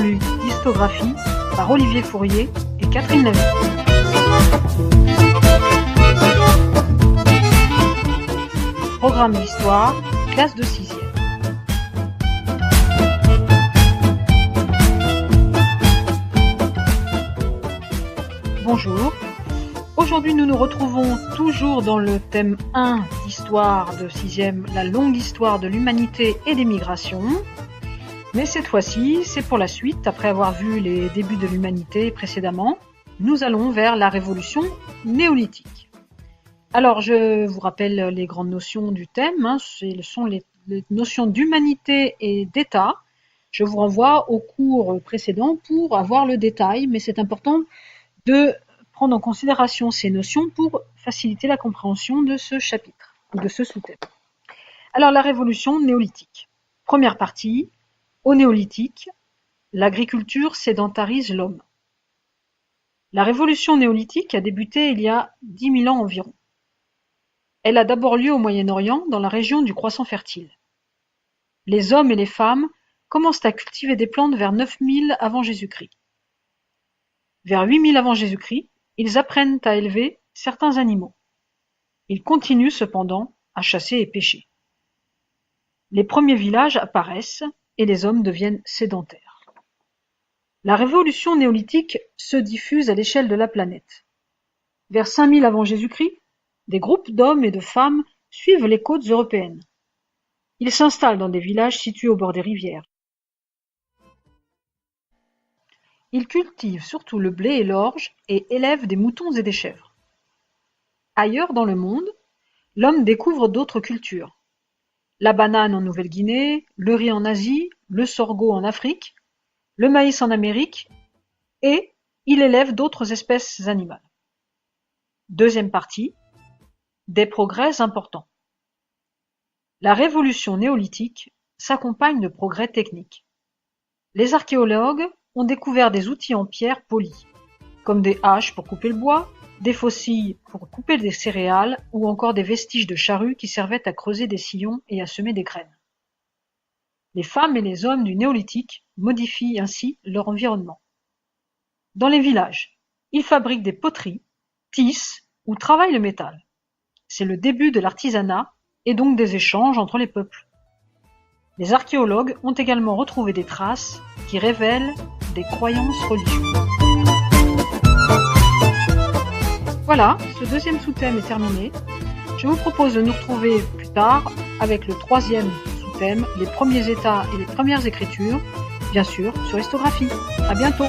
lu d'histographie par Olivier Fourier et Catherine Lavie. Programme d'histoire, classe de 6e. Bonjour. Aujourd'hui, nous nous retrouvons toujours dans le thème 1 d'histoire de 6e, la longue histoire de l'humanité et des migrations. Mais cette fois-ci, c'est pour la suite, après avoir vu les débuts de l'humanité précédemment, nous allons vers la révolution néolithique. Alors, je vous rappelle les grandes notions du thème, ce sont les notions d'humanité et d'État. Je vous renvoie au cours précédent pour avoir le détail, mais c'est important de prendre en considération ces notions pour faciliter la compréhension de ce chapitre, ou de ce sous-thème. Alors, la révolution néolithique. Première partie, au néolithique, l'agriculture sédentarise l'homme. La révolution néolithique a débuté il y a 10 000 ans environ. Elle a d'abord lieu au Moyen-Orient, dans la région du croissant fertile. Les hommes et les femmes commencent à cultiver des plantes vers 9000 avant Jésus-Christ. Vers 8000 avant Jésus-Christ, ils apprennent à élever certains animaux. Ils continuent cependant à chasser et pêcher. Les premiers villages apparaissent et les hommes deviennent sédentaires. La révolution néolithique se diffuse à l'échelle de la planète. Vers 5000 avant Jésus-Christ, des groupes d'hommes et de femmes suivent les côtes européennes. Ils s'installent dans des villages situés au bord des rivières. Ils cultivent surtout le blé et l'orge et élèvent des moutons et des chèvres. Ailleurs dans le monde, l'homme découvre d'autres cultures. La banane en Nouvelle-Guinée, le riz en Asie, le sorgho en Afrique, le maïs en Amérique, et il élève d'autres espèces animales. Deuxième partie, des progrès importants. La révolution néolithique s'accompagne de progrès techniques. Les archéologues ont découvert des outils en pierre polie, comme des haches pour couper le bois, des faucilles pour couper des céréales ou encore des vestiges de charrues qui servaient à creuser des sillons et à semer des graines. Les femmes et les hommes du néolithique modifient ainsi leur environnement. Dans les villages, ils fabriquent des poteries, tissent ou travaillent le métal. C'est le début de l'artisanat et donc des échanges entre les peuples. Les archéologues ont également retrouvé des traces qui révèlent des croyances religieuses. Voilà, ce deuxième sous-thème est terminé. Je vous propose de nous retrouver plus tard avec le troisième sous-thème, les premiers états et les premières écritures, bien sûr sur l'histographie. À bientôt.